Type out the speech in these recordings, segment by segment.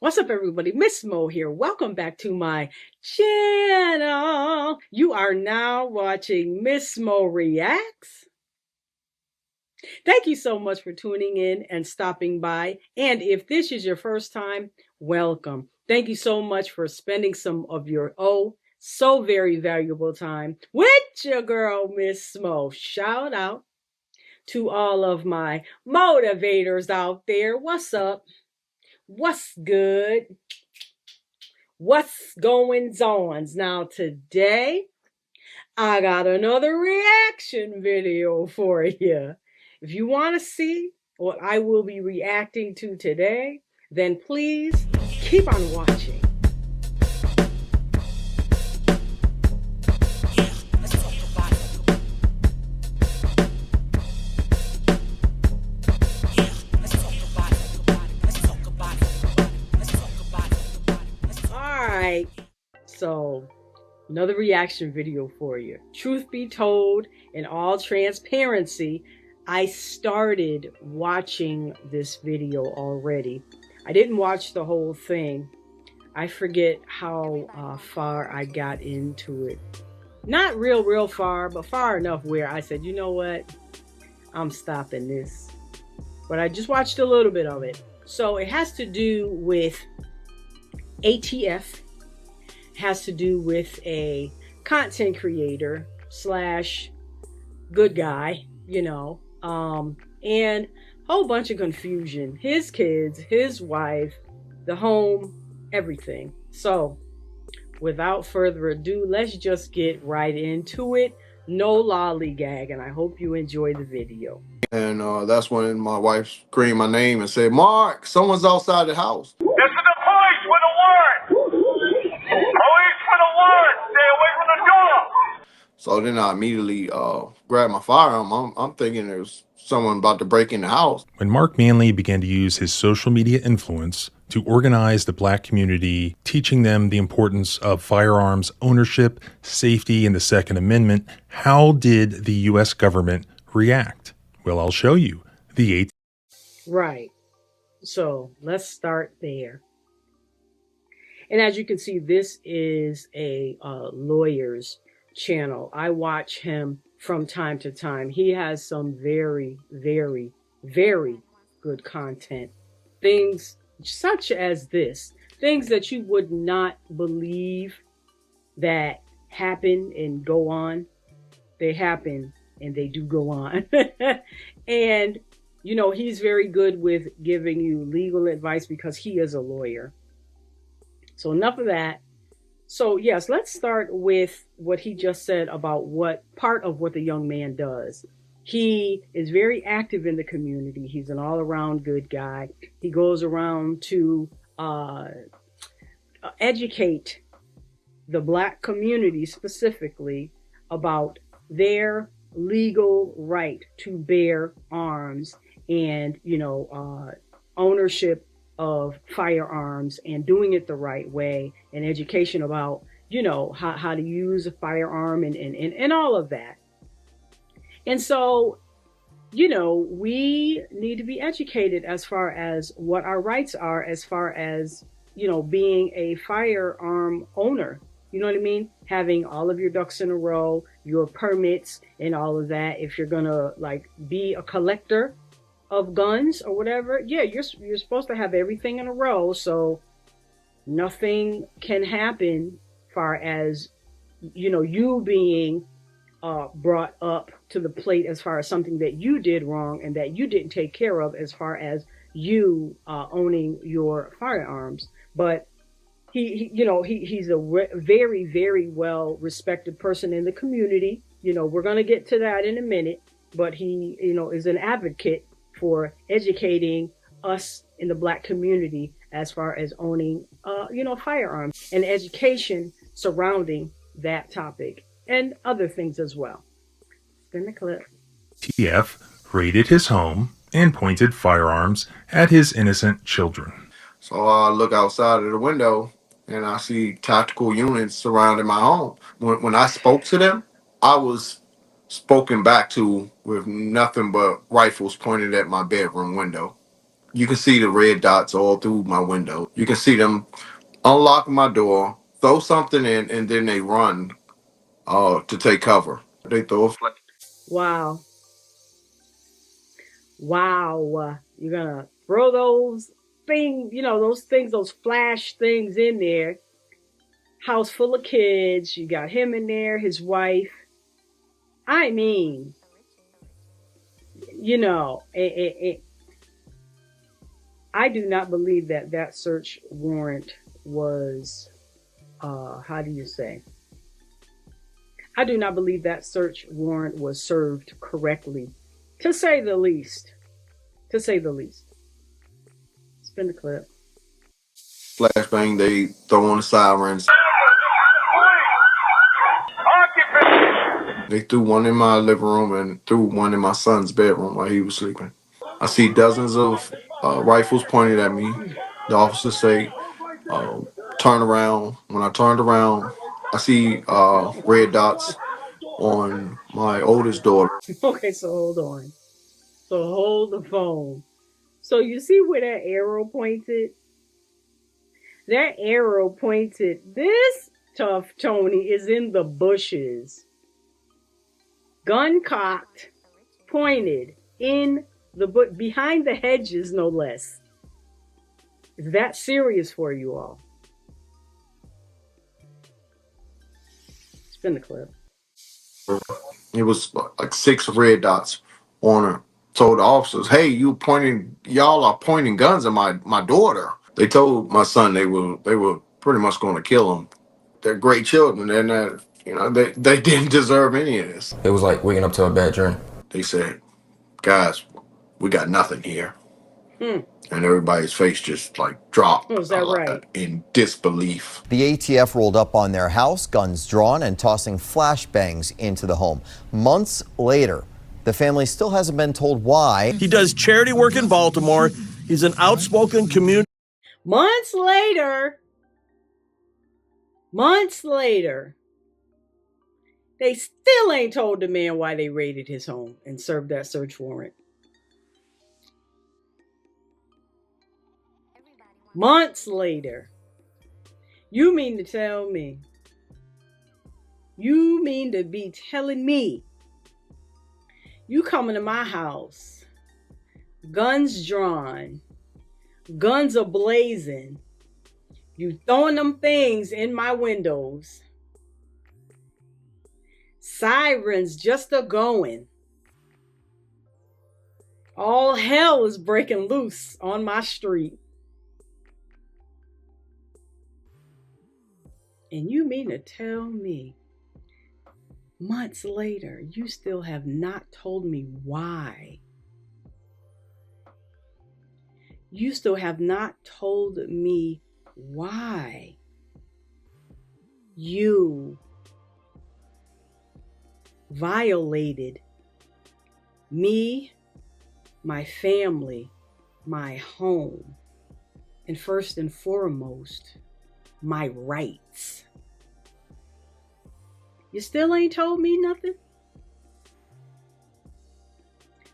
What's up, everybody? Miss Mo here. Welcome back to my channel. You are now watching Miss Mo Reacts. Thank you so much for tuning in and stopping by. And if this is your first time, welcome. Thank you so much for spending some of your so very valuable time with your girl, Miss Mo. Shout out to all of my motivators out there. What's up? What's good? What's going on? Now today, I got another reaction video for you. If you want to see what I will be reacting to today, then please keep on watching. Alright, so another reaction video for you. Truth be told, in all transparency, I started watching this video already. I didn't watch the whole thing. I forget how far I got into it. Not real far, but far enough where I said, you know what? I'm stopping this. But I just watched a little bit of it. So it has to do with ATF, has to do with a content creator slash good guy, and a whole bunch of confusion. His kids, his wife, the home, everything. So without further ado, let's just get right into it. No lollygag, and I hope you enjoy the video. And that's when my wife screamed my name and said, "Mark, someone's outside the house." This is the police with a warrant. Police with a warrant. Stay away from the door. So then I immediately grabbed my firearm. I'm thinking there's someone about to break in the house. When Mark Manley began to use his social media influence to organize the Black community, teaching them the importance of firearms ownership, safety, and the Second Amendment, how did the U.S. government react? Well, I'll show you. Right. So let's start there. And as you can see, this is a lawyer's channel. I watch him from time to time. He has some very good content. Things such as this. Things that you would not believe that happen and go on. They happen and they do go on. And, he's very good with giving you legal advice because he is a lawyer. So enough of that. So yes, let's start with what he just said about what part of what the young man does. He is very active in the community. He's an all-around good guy. He goes around to educate the Black community specifically about their legal right to bear arms and, ownership of firearms and doing it the right way, and education about, how to use a firearm and all of that. And so, we need to be educated as far as what our rights are, as far as, being a firearm owner. You know what I mean? Having all of your ducks in a row, your permits and all of that. If you're gonna be a collector of guns or whatever, yeah, you're supposed to have everything in a row, so nothing can happen far as you being brought up to the plate as far as something that you did wrong and that you didn't take care of as far as you owning your firearms. But he's a very well respected person in the community. We're going to get to that in a minute, but he is an advocate for educating us in the Black community as far as owning firearms and education surrounding that topic and other things as well. Spin the clip. ATF raided his home and pointed firearms at his innocent children. So I look outside of the window and I see tactical units surrounding my home. When I spoke to them, I was spoken back to with nothing but rifles pointed at my bedroom window. You can see the red dots all through my window. You can see them unlock my door, throw something in, and then they run to take cover. They throw a flag. Wow. Wow. You're gonna throw those things, those things, those flash things in there. House full of kids. You got him in there, his wife. I mean, I do not believe that search warrant was, how do you say? I do not believe that search warrant was served correctly, to say the least. To say the least. Spin the clip. Flashbang, they throw on the sirens. They threw one in my living room and threw one in my son's bedroom while he was sleeping. I see dozens of rifles pointed at me. The officers say, uh, turn around. When I turned around, I see red dots on my oldest daughter. Okay, so hold on. So hold the phone. So you see where that arrow pointed? That arrow pointed. This tough Tony is in the bushes. Gun cocked, pointed in the behind the hedges, no less. Is that serious for you all? Spin the clip. It was like 6 red dots on her. Told the officers, "Hey, y'all are pointing guns at my daughter." They told my son they were pretty much going to kill him. They're great children. They're not, they didn't deserve any of this. It was like waking up to a bad dream. They said, "Guys, we got nothing here," Hmm. and everybody's face just like dropped Oh, is that right? in disbelief. The ATF rolled up on their house, guns drawn, and tossing flashbangs into the home. Months later, the family still hasn't been told why. He does charity work in Baltimore. He's an outspoken community. Months later, they still ain't told the man why they raided his home and served that search warrant. Months later. You mean to tell me? You mean to be telling me you coming to my house, guns drawn, guns are blazing, you throwing them things in my windows, sirens just a going, all hell is breaking loose on my street, and you mean to tell me months later you still have not told me why? You still have not told me why you violated me, my family, my home, and first and foremost, my rights. You still ain't told me nothing?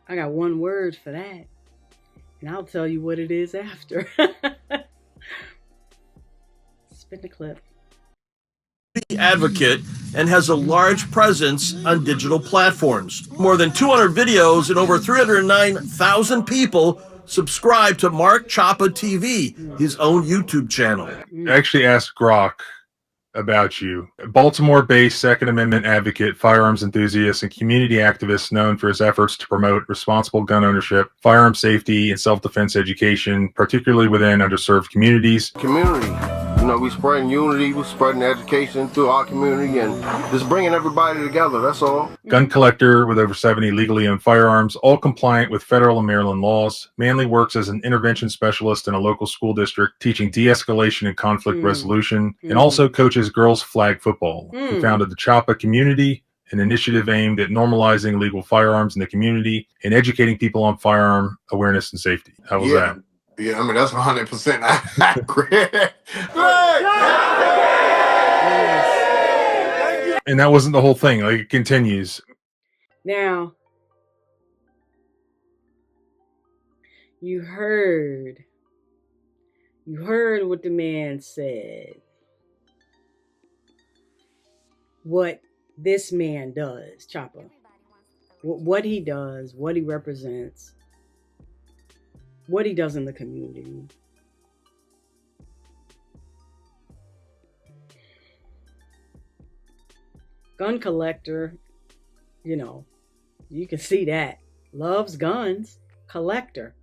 I got one word for that, and I'll tell you what it is after. Spin the clip. Advocate and has a large presence on digital platforms. More than 200 videos and over 309,000 people subscribe to Mark Choppa TV, his own YouTube channel. I actually asked Grok about you. Baltimore-based Second Amendment advocate, firearms enthusiast, and community activist known for his efforts to promote responsible gun ownership, firearm safety, and self-defense education, particularly within underserved communities. Community. We spreading unity, we spreading education through our community, and just bringing everybody together, that's all. Gun collector with over 70 legally owned firearms, all compliant with federal and Maryland laws. Manley works as an intervention specialist in a local school district, teaching de-escalation and conflict resolution, and also coaches girls flag football. He founded the Choppa Community, an initiative aimed at normalizing legal firearms in the community and educating people on firearm awareness and safety. How was that? Yeah, that's 100% accurate. And that wasn't the whole thing. Like, it continues. Now, You heard what the man said. What this man does, Choppa. What he does, what he represents, what he does in the community. Gun collector, you can see that. Loves guns, collector.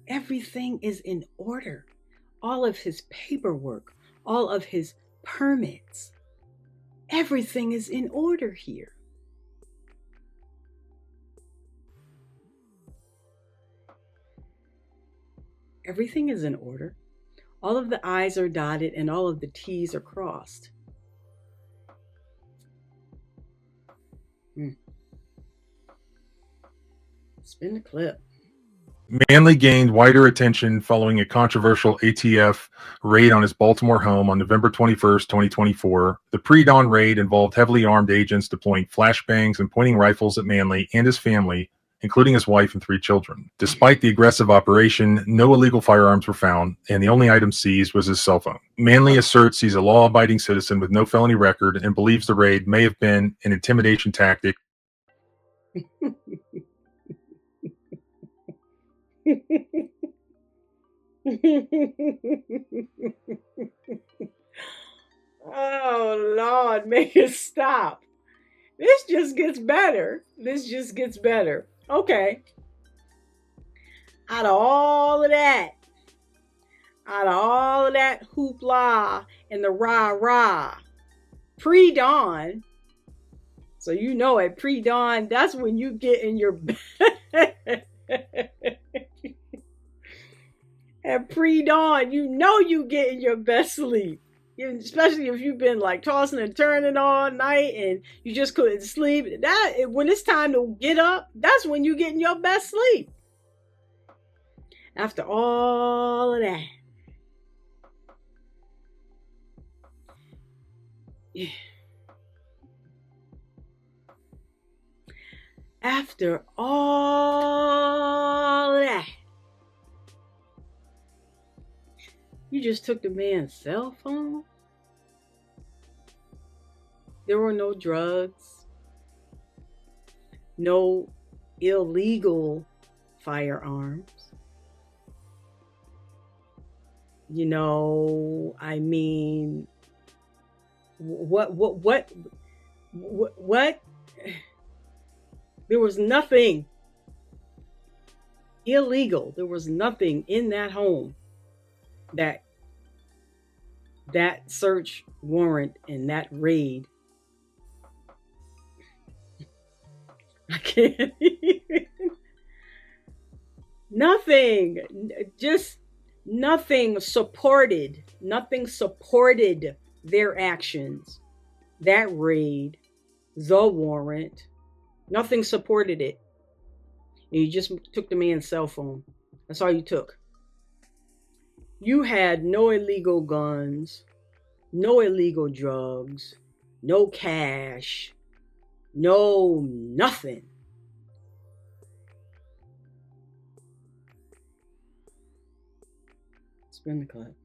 Everything is in order. All of his paperwork, all of his permits, everything is in order here. Everything is in order. All of the I's are dotted and all of the T's are crossed. Spin the clip. Manley gained wider attention following a controversial ATF raid on his Baltimore home on November 21st, 2024. The pre-dawn raid involved heavily armed agents deploying flashbangs and pointing rifles at Manley and his family, including his wife and 3 children. Despite the aggressive operation, no illegal firearms were found, and the only item seized was his cell phone. Manley asserts he's a law-abiding citizen with no felony record and believes the raid may have been an intimidation tactic. Oh Lord, make it stop. This just gets better. Okay. Out of all of that hoopla and the rah-rah, pre-dawn, so at pre-dawn, that's when you get in your bed. At pre-dawn, you get in your best sleep. Especially if you've been like tossing and turning all night and you just couldn't sleep. When it's time to get up, that's when you get in your best sleep. After all of that. Yeah. After all of that. You just took the man's cell phone? There were no drugs, no illegal firearms. What? There was nothing illegal. There was nothing in that home that search warrant and that raid. I can't even. Nothing. Just nothing supported. Nothing supported their actions. That raid, the warrant, nothing supported it. And you just took the man's cell phone. That's all you took. You had no illegal guns, no illegal drugs, no cash, no nothing. Spin the clip.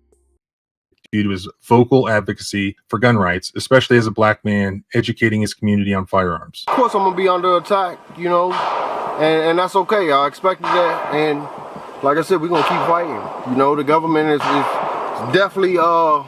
Due to his vocal advocacy for gun rights, especially as a black man educating his community on firearms. Of course, I'm gonna be under attack, and that's okay. I expected that, and like I said, we're gonna keep fighting. The government is definitely they're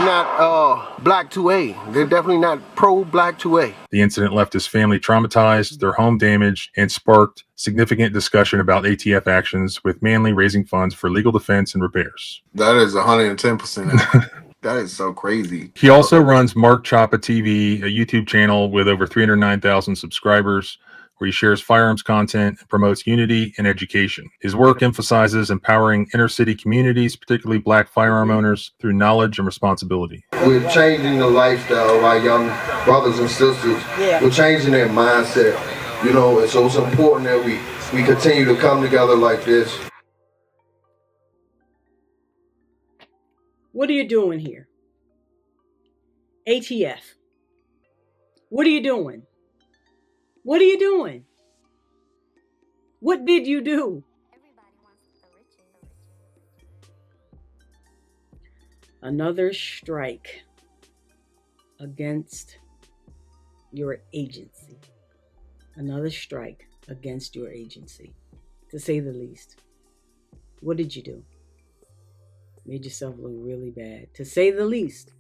not black 2A. They're definitely not pro black 2A. The incident left his family traumatized, their home damaged, and sparked significant discussion about ATF actions, with Manley raising funds for legal defense and repairs. That is 110%. That is so crazy. He also runs Mark Choppa TV, a YouTube channel with over 309,000 subscribers, where he shares firearms content and promotes unity and education. His work emphasizes empowering inner city communities, particularly black firearm owners, through knowledge and responsibility. We're changing the lifestyle of our young brothers and sisters. Yeah. We're changing their mindset, and so it's important that we continue to come together like this. What are you doing here? ATF. What are you doing? What are you doing? What did you do? Another strike against your agency. Another strike against your agency, to say the least. What did you do? Made yourself look really bad, to say the least.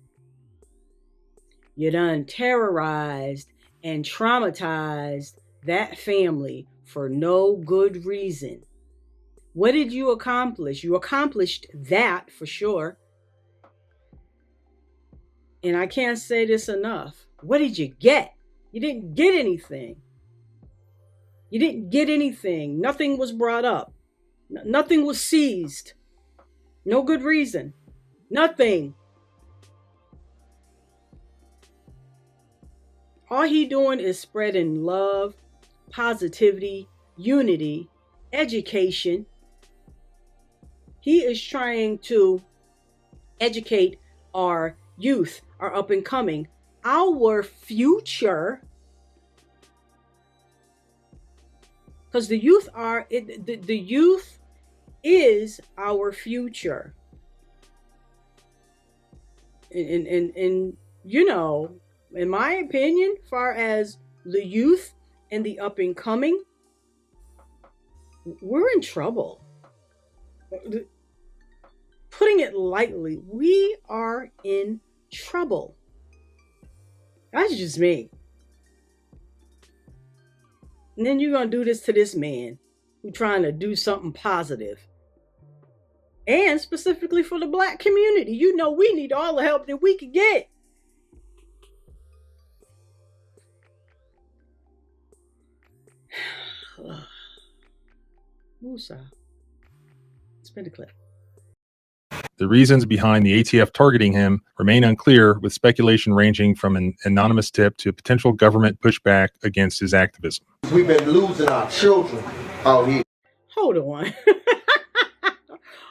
You done terrorized and traumatized that family for no good reason. What did you accomplish? You accomplished that for sure. And I can't say this enough. What did you get? You didn't get anything. You didn't get anything. Nothing was brought up. Nothing was seized. No good reason. Nothing. All he doing is spreading love, positivity, unity, education. He is trying to educate our youth, our up and coming, our future. Because the youth the youth is our future. And you know, in my opinion, far as the youth and the up and coming, we're in trouble. Putting it lightly, we are in trouble. That's just me. And then you're going to do this to this man who's trying to do something positive. And specifically for the Black community. You know, we need all the help that we can get. Musa. Spin the clip. The reasons behind the ATF targeting him remain unclear, with speculation ranging from an anonymous tip to potential government pushback against his activism. We've been losing our children out here. Hold on.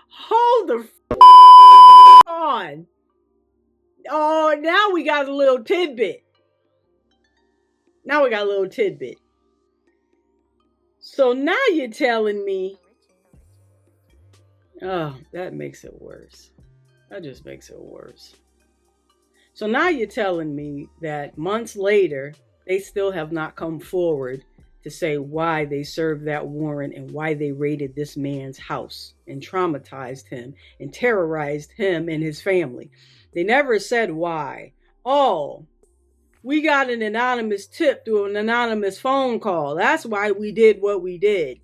Hold the on. Oh, now we got a little tidbit. So now you're telling me, oh, that makes it worse. That just makes it worse. So now you're telling me that months later, they still have not come forward to say why they served that warrant and why they raided this man's house and traumatized him and terrorized him and his family. They never said why. Oh, we got an anonymous tip through an anonymous phone call. That's why we did what we did.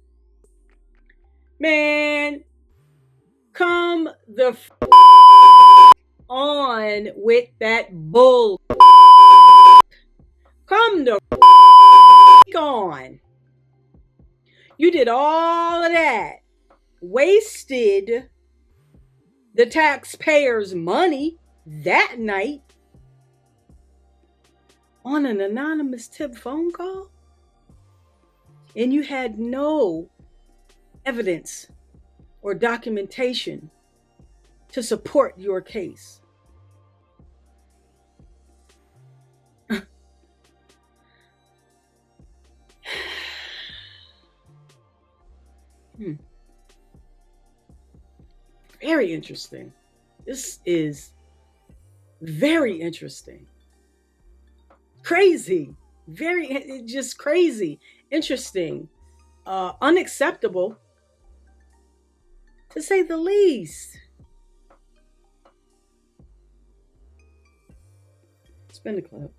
Man, come the on with that bull. Come the on. You did all of that. Wasted the taxpayers' money that night on an anonymous tip phone call. And you had no evidence or documentation to support your case. Very interesting. This is very interesting. Crazy. Just crazy. Interesting. Unacceptable, to say the least. Spin the clip.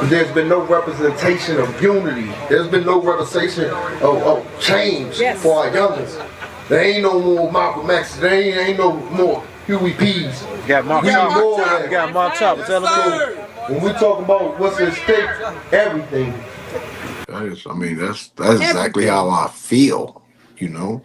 There's been no representation of unity. There's been no representation of change for our youngins. There ain't no more Malcolm X. There ain't no more Huey P's. You got Mark Choppa. You got Mark Choppa. Tell them. When we talk about what's at stake, everything. That's exactly how I feel. You know,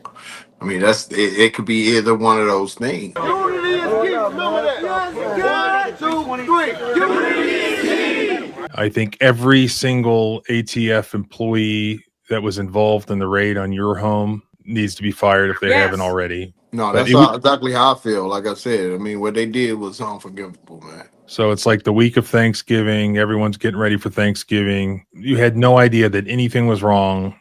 I mean, it could be either one of those things. Unity is key. Remember that. 1, 2, 3. Unity is key. I think every single ATF employee that was involved in the raid on your home needs to be fired if they haven't already. No, that's exactly how I feel. Like I said, I mean, what they did was unforgivable, man. So it's like the week of Thanksgiving, everyone's getting ready for Thanksgiving. You had no idea that anything was wrong.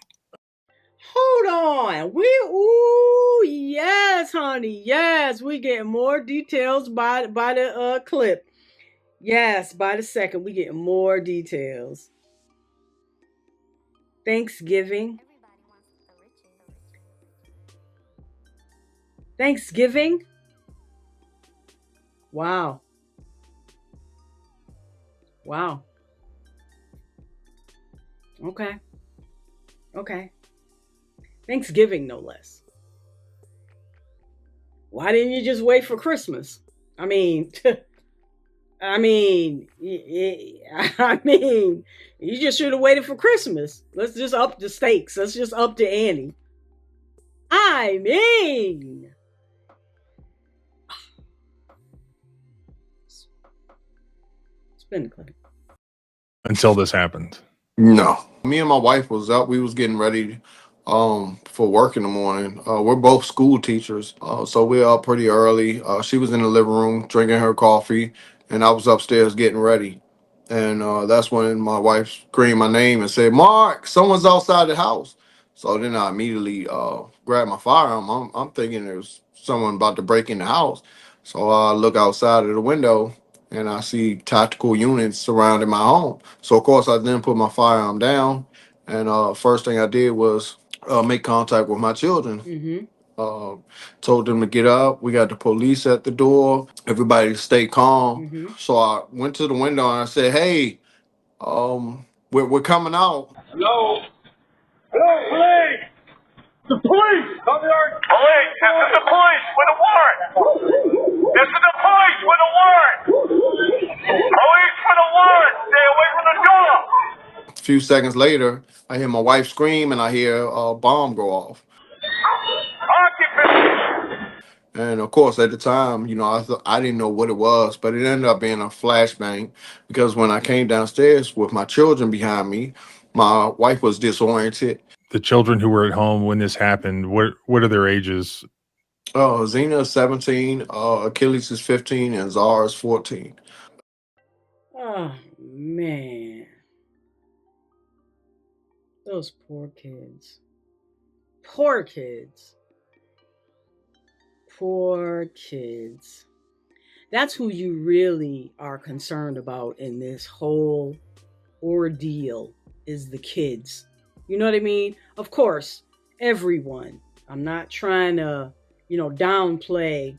ooh, yes, honey. Yes, we get more details by the clip. Yes, by the second, we get more details. Thanksgiving. Thanksgiving? Wow. Wow. Okay. Okay. Thanksgiving, no less. Why didn't you just wait for Christmas? I mean, I mean, I mean, you just should have waited for Christmas. Let's just up the stakes. Let's just up the ante. I mean, spin the clip. Until this happened. No. Me and my wife was up. We was getting ready for work in the morning. We're both school teachers. So we're up pretty early. She was in the living room drinking her coffee, and I was upstairs getting ready. And that's when my wife screamed my name and said, "Mark, someone's outside the house." So then I immediately grabbed my firearm. I'm thinking there's someone about to break in the house. So I look outside of the window and I see tactical units surrounding my home. So of course I then put my firearm down, and first thing I did was make contact with my children. Mm-hmm. Uh, Told them to get up. We got the police at the door. Everybody to stay calm. Mm-hmm. So I went to the window and I said, "Hey, we're coming out." Hello? Hello, police! The police! Police! This is the police with a warrant! This is the police with a warrant! Police with a warrant! Stay away from the door! A few seconds later, I hear my wife scream and I hear a bomb go off. Occupant! And of course, at the time, I didn't know what it was, but it ended up being a flashbang because when I came downstairs with my children behind me, my wife was disoriented. The children who were at home when this happened, what are their ages? Xena is 17, Achilles is 15, and Zara is 14. Oh, man. Those poor kids. Poor kids. Poor kids. That's who you really are concerned about in this whole ordeal is the kids. You know what I mean? Of course, everyone. I'm not trying to, downplay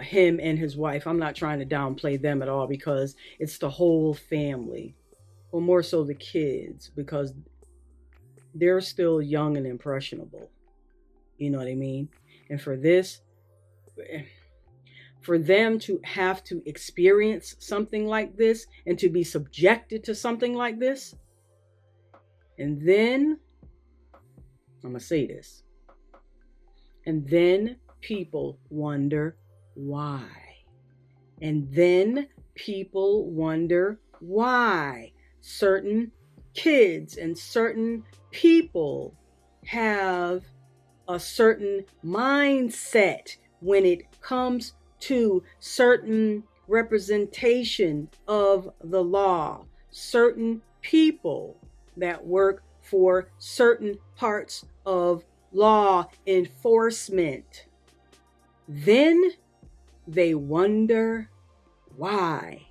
him and his wife. I'm not trying to downplay them at all because it's the whole family. Or more so the kids because they're still young and impressionable. You know what I mean? And for them to have to experience something like this and to be subjected to something like this, and then I'm going to say this, and then people wonder why. And then people wonder why certain kids and certain people have a certain mindset when it comes to certain representation of the law, certain people that work for certain parts of law enforcement. Then they wonder why.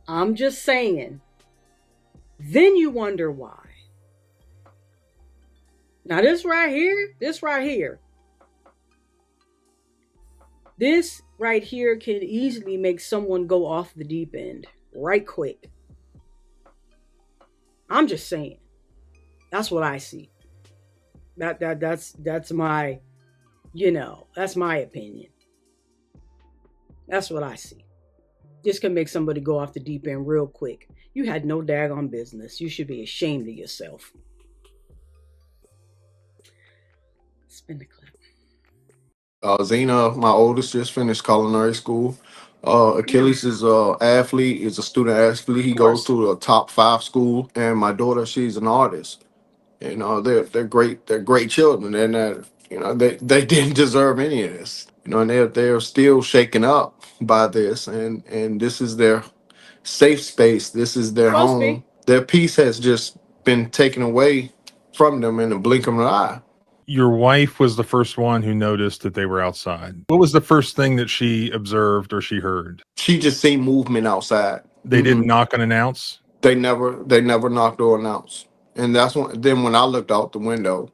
I'm just saying. Then you wonder why. Now this right here can easily make someone go off the deep end right quick. I'm just saying. That's what I see. That's my, that's my opinion. That's what I see. This can make somebody go off the deep end real quick. You had no daggone business. You should be ashamed of yourself. Spin the clip. Xena, my oldest, just finished culinary school. Achilles is a athlete, is a student athlete. He goes to a top 5 school, and my daughter, she's an artist. They're great. They're great children, and they didn't deserve any of this. And they're still shaken up by this, and this is their safe space. This is their home. Their peace has just been taken away from them in the blink of an eye. Your wife was the first one who noticed that they were outside. What was the first thing that she observed or she heard? She just seen movement outside. They didn't knock and announce? They never knocked or announced. And that's when I looked out the window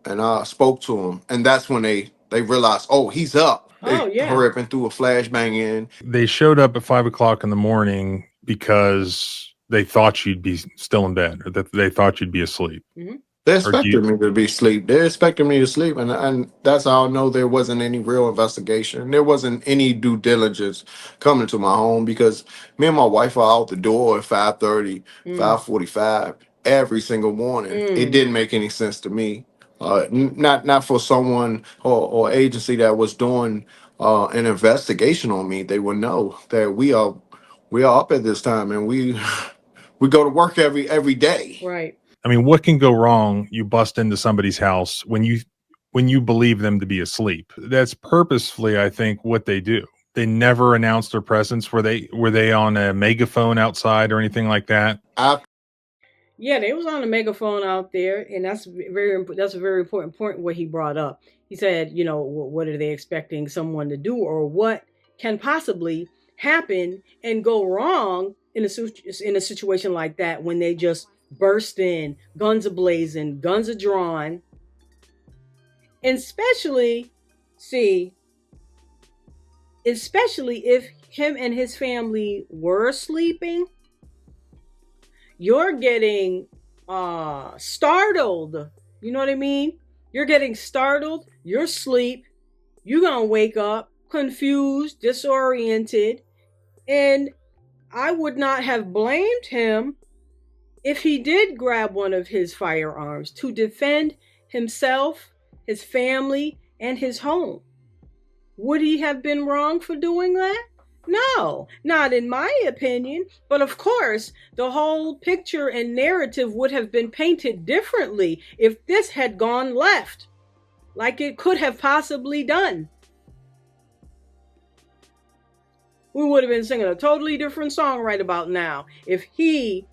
and I spoke to them, and that's when they realized, oh, he's up. They hurry up and threw a flashbang in. They showed up at 5 o'clock in the morning because they thought you'd be still in bed, or that they thought you'd be asleep. Mm-hmm. They expected me to be asleep. They expected me to sleep, and that's how I know there wasn't any real investigation. There wasn't any due diligence coming to my home, because me and my wife are out the door at 5:30, 5:45 every single morning. It didn't make any sense to me. Not for someone or agency that was doing an investigation on me. They would know that we are up at this time, and we go to work every day. Right. I mean, what can go wrong? You bust into somebody's house when you believe them to be asleep. That's purposefully, I think, what they do. They never announced their presence. Were they on a megaphone outside or anything like that? Yeah, they was on a megaphone out there, and that's a very important point what he brought up. He said, what are they expecting someone to do, or what can possibly happen and go wrong in a situation like that when they just burst in, guns a-blazing, guns are drawn. And especially if him and his family were sleeping, you're getting startled. You know what I mean? You're getting startled, you're asleep, you're gonna wake up confused, disoriented, and I would not have blamed him if he did grab one of his firearms to defend himself, his family, and his home. Would he have been wrong for doing that? No, not in my opinion. But of course, the whole picture and narrative would have been painted differently if this had gone left, like it could have possibly done. We would have been singing a totally different song right about now if he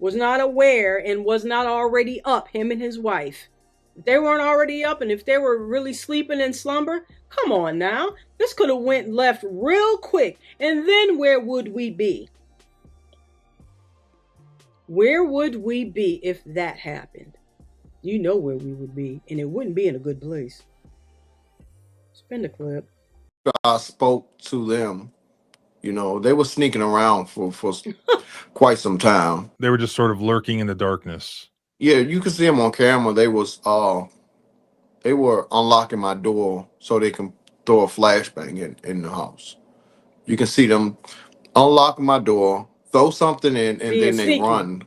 was not aware and was not already up, him and his wife. If they weren't already up, and if they were really sleeping in slumber, come on now. This could have went left real quick. And then where would we be? Where would we be if that happened? You know where we would be, and it wouldn't be in a good place. Spin the clip. I spoke to them. They were sneaking around for quite some time. They were just sort of lurking in the darkness. Yeah, you can see them on camera. They were unlocking my door so they can throw a flashbang in the house. You can see them unlocking my door, throw something in, and then they run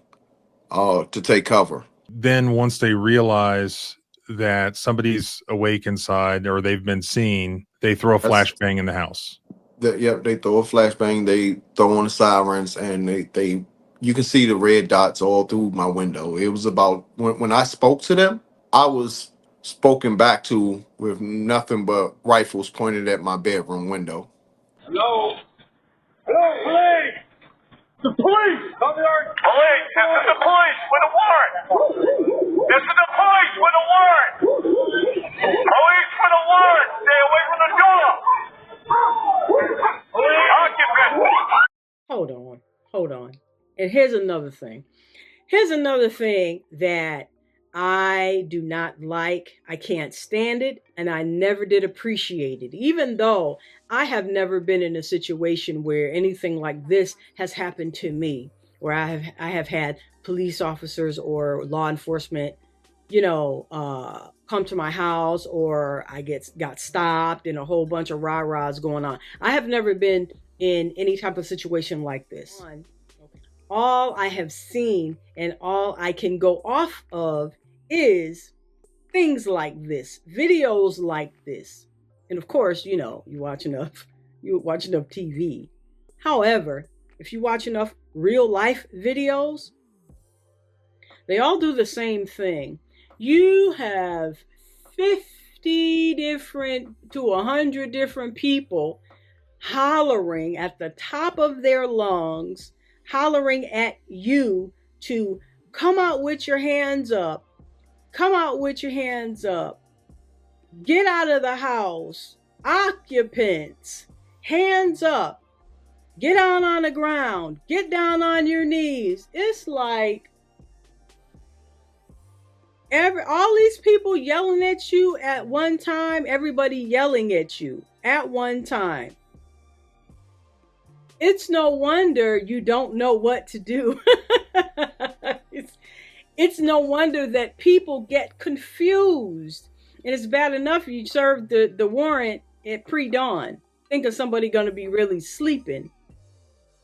to take cover. Then once they realize that somebody's awake inside or they've been seen, they throw a flashbang in the house. They throw a flashbang, they throw on the sirens, and they you can see the red dots all through my window. It was about, when I spoke to them, I was spoken back to with nothing but rifles pointed at my bedroom window. Hello? Hello, police! The police! Come here! Police! This is the police with a warrant! This is the police with a warrant! Police with a warrant! Stay away from the door! Police! Occupant! Hold on. And here's another thing. That I do not like. I can't stand it, and I never did appreciate it, even though I have never been in a situation where anything like this has happened to me, where I have had police officers or law enforcement, come to my house, or I got stopped, and a whole bunch of rah-rahs going on. I have never been in any type of situation like this. All I have seen and all I can go off of is things like this, videos like this. And of course, you watch enough TV. However, if you watch enough real life videos, they all do the same thing. You have 50 different to 100 different people hollering at the top of their lungs, hollering at you to come out with your hands up, Come out with your hands up. Get out of the house. Occupants, hands up. Get down on the ground. Get down on your knees. It's like all these people yelling at you at one time, everybody yelling at you at one time. It's no wonder you don't know what to do. It's no wonder that people get confused. And it's bad enough you serve the warrant at pre-dawn. Think of somebody going to be really sleeping.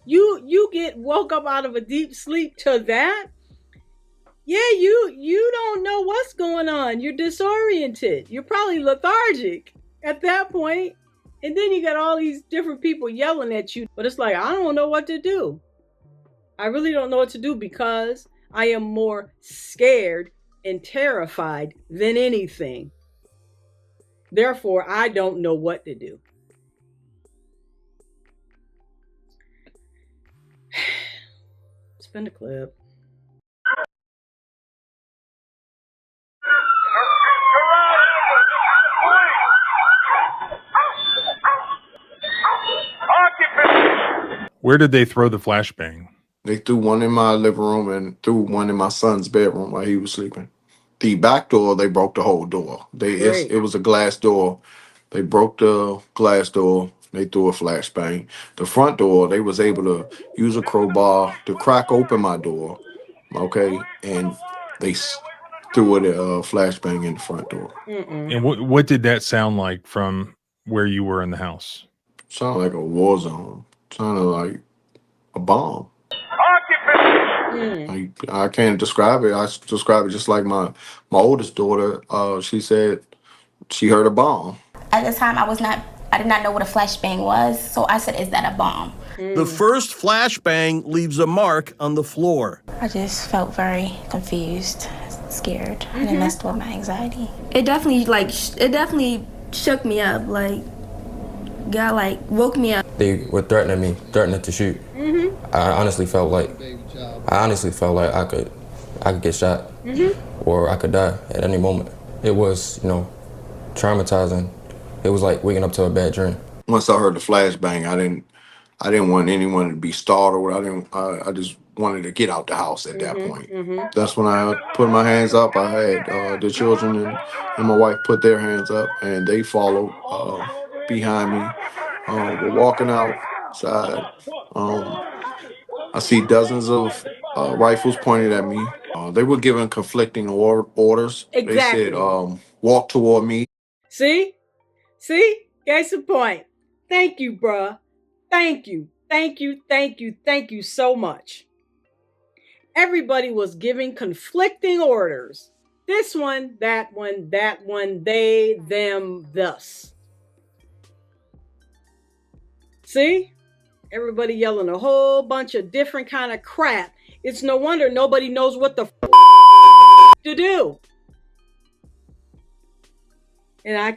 You get woke up out of a deep sleep to that. Yeah, you don't know what's going on. You're disoriented. You're probably lethargic at that point. And then you got all these different people yelling at you. But it's like, I don't know what to do. I really don't know what to do because I am more scared and terrified than anything. Therefore, I don't know what to do. Spin the clip. Where did they throw the flashbang? They threw one in my living room and threw one in my son's bedroom while he was sleeping. The back door, they broke the whole door. It was a glass door. They broke the glass door. They threw a flashbang. The front door, they was able to use a crowbar to crack open my door. Okay, and they threw a flashbang in the front door. And what did that sound like from where you were in the house? Sounded like a war zone. Sounded like a bomb. Like, I can't describe it. I describe it just like my oldest daughter. She said she heard a bomb. At the time, I did not know what a flashbang was, so I said, "Is that a bomb?" The first flashbang leaves a mark on the floor. I just felt very confused, scared, and it messed with my anxiety. It definitely shook me up. Like, God, woke me up. They were threatening to shoot. I honestly felt like I could get shot, or I could die at any moment. It was, traumatizing. It was like waking up to a bad dream. Once I heard the flashbang, I didn't want anyone to be startled. I just wanted to get out the house at that point. That's when I put my hands up. I had the children and my wife put their hands up, and they followed behind me. We're walking outside. I see dozens of rifles pointed at me. They were given conflicting orders. Exactly. They said, walk toward me. See? Case in point. Thank you, bruh. Thank you so much. Everybody was giving conflicting orders. This one, that one, they, them, thus. See? Everybody yelling a whole bunch of different kind of crap. It's no wonder nobody knows what the to do. And I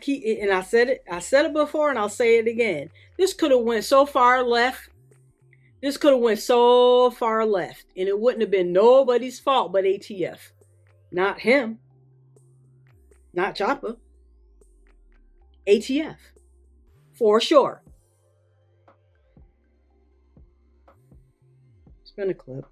said it before and I'll say it again. This could have went so far left. And it wouldn't have been nobody's fault but ATF. Not him. Not Choppa. ATF. For sure. Spin a clip.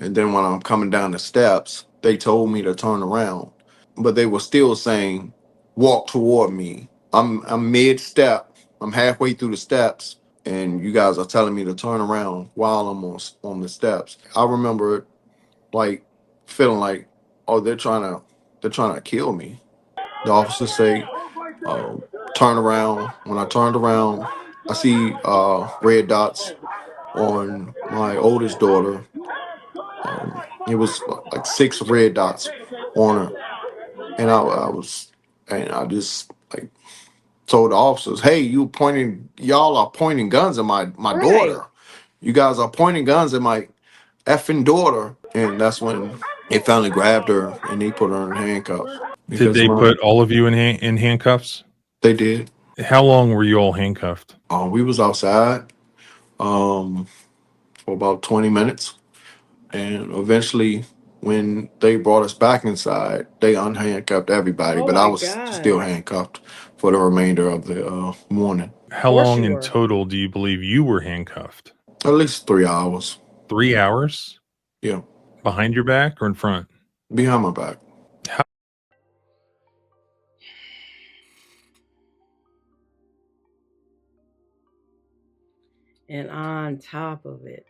And then when I'm coming down the steps, they told me to turn around. But they were still saying, walk toward me. I'm mid-step. I'm halfway through the steps. And you guys are telling me to turn around while I'm on the steps. I remember feeling like, oh, they're trying to kill me. The officers say, turn around. When I turned around, I see red dots on my oldest daughter. It was like 6 red dots on her. And I just told the officers, hey, y'all are pointing guns at my daughter. You guys are pointing guns at my effing daughter. And that's when they finally grabbed her and they put her in handcuffs. Did they put all of you in handcuffs? They did. How long were you all handcuffed? We was outside for about 20 minutes. And eventually when they brought us back inside, they unhandcuffed everybody, Oh but I my was still God. handcuffed for the remainder of the morning. How Course long you in were. total do you believe you were handcuffed? At least 3 hours. 3 hours? Yeah, Behind your back or in front? behind my back. How- And on top of it,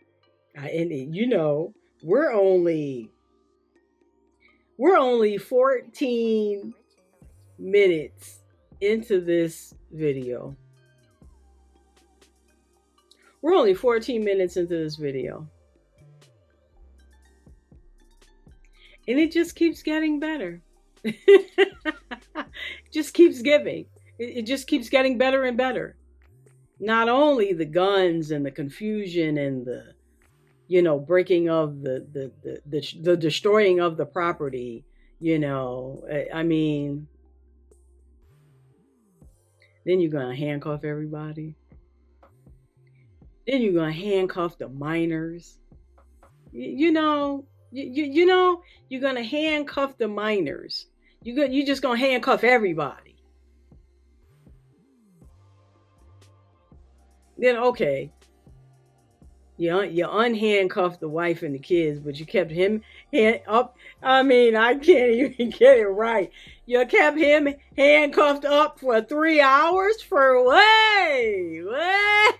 you know, we're only 14 minutes into this video. We're only 14 minutes into this video. And it just keeps getting better. Just keeps giving. It just keeps getting better and better. Not only the guns and the confusion and the, you know, breaking of the destroying of the property, you know, I mean, then you're going to handcuff everybody. Then you're going to handcuff the minors. You know, you're going to handcuff the minors. You're just going to handcuff everybody. Then, okay, you unhandcuffed the wife and the kids, but you kept him up. I mean, I can't even get it right. You kept him handcuffed up for 3 hours for what?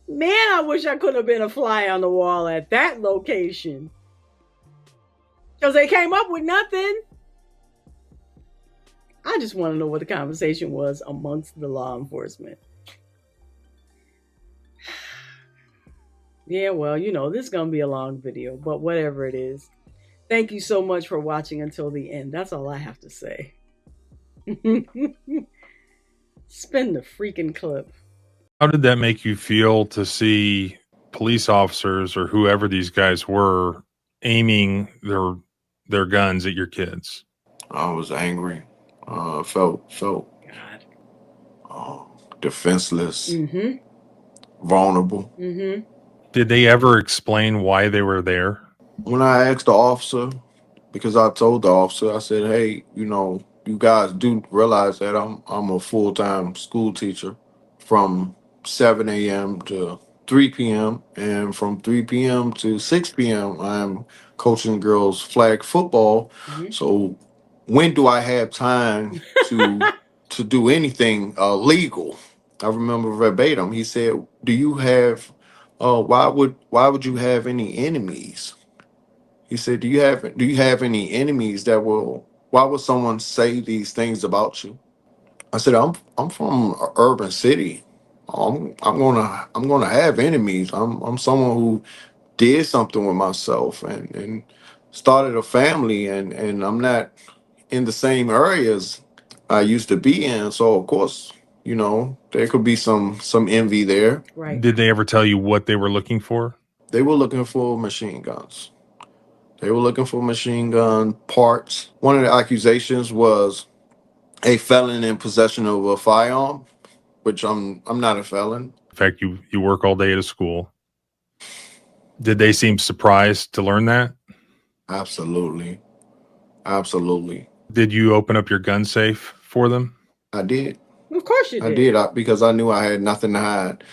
Man, I wish I could have been a fly on the wall at that location. Because they came up with nothing. I just want to know what the conversation was amongst the law enforcement. Yeah, well, you know, this is going to be a long video, but whatever it is. Thank you so much for watching until the end. That's all I have to say. Spin the freaking clip. How did that make you feel to see police officers or whoever these guys were aiming their guns at your kids? I was angry. Felt defenseless, vulnerable. Did they ever explain why they were there? When I asked the officer, because I told the officer, I said, "Hey, you know, you guys do realize that I'm a full-time school teacher from 7 a.m. to 3 p.m. and from 3 p.m. to 6 p.m. I'm coaching girls flag football. So when do I have time to do anything legal?" I remember verbatim. He said, "Do you have? Why would you have any enemies?" He said, "Do you have any enemies that will? Why would someone say these things about you?" I said, "I'm from an urban city. I'm gonna have enemies. I'm someone who did something with myself and started a family, and I'm not in the same areas I used to be in. So of course, you know, there could be some envy there." Right. Did they ever tell you what they were looking for? They were looking for machine guns. They were looking for machine gun parts. One of the accusations was a felon in possession of a firearm, which I'm not a felon. In fact, you work all day at a school. Did they seem surprised to learn that? Absolutely. Absolutely. Did you open up your gun safe for them? I did. Of course you did. I did because I knew I had nothing to hide.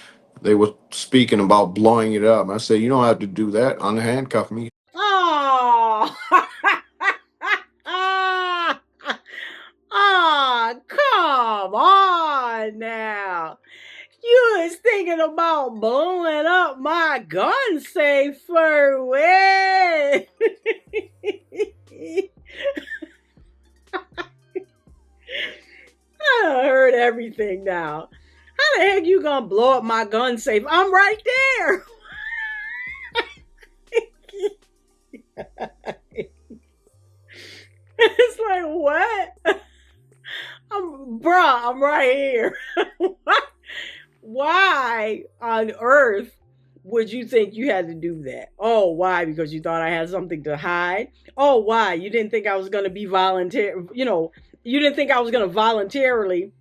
They were speaking about blowing it up. I said, "You don't have to do that. Unhandcuff me." Oh. Oh, come on now. You was thinking about blowing up my gun safe for when? I heard everything now. How the heck you gonna blow up my gun safe? I'm right there. It's like, what? I'm right here. Why on earth would you think you had to do that? Oh, why? Because you thought I had something to hide? Oh, why? You didn't think I was going to be you didn't think I was going to voluntarily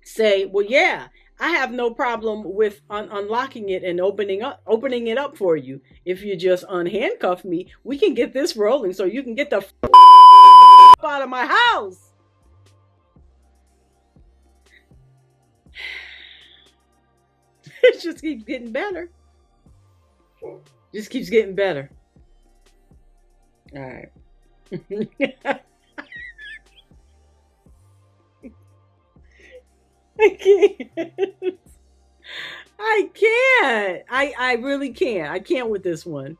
say, well, yeah, I have no problem with unlocking it and opening it up for you. If you just unhandcuff me, we can get this rolling so you can get the out of my house. It just keeps getting better. Just keeps getting better. All right. I can't. I can't. I really can't. I can't with this one.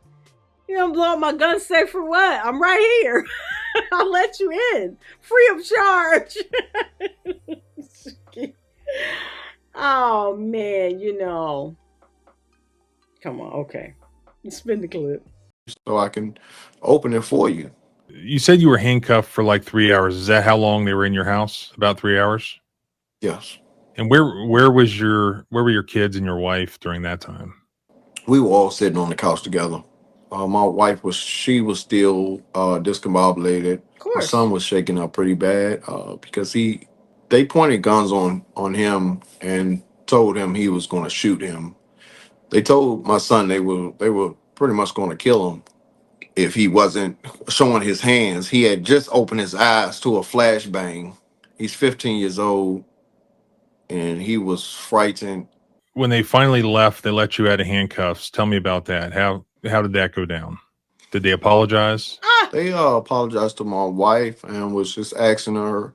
You know, blow up my gun safe for what? I'm right here. I'll let you in. Free of charge. Oh man, you know. Come on, okay. Spin the clip. So I can open it for you. You said you were handcuffed for like 3 hours. Is that how long they were in your house? About 3 hours? Yes. And where were your kids and your wife during that time? We were all sitting on the couch together. My wife was still discombobulated. Of My course. son was shaking up pretty bad because they pointed guns on him and told him he was going to shoot him. They told my son they were pretty much going to kill him if he wasn't showing his hands. He had just opened his eyes to a flashbang. He's 15 years old and he was frightened. When they finally left, they let you out of handcuffs. Tell me about that. How did that go down? Did they apologize? They apologized to my wife and was just asking her,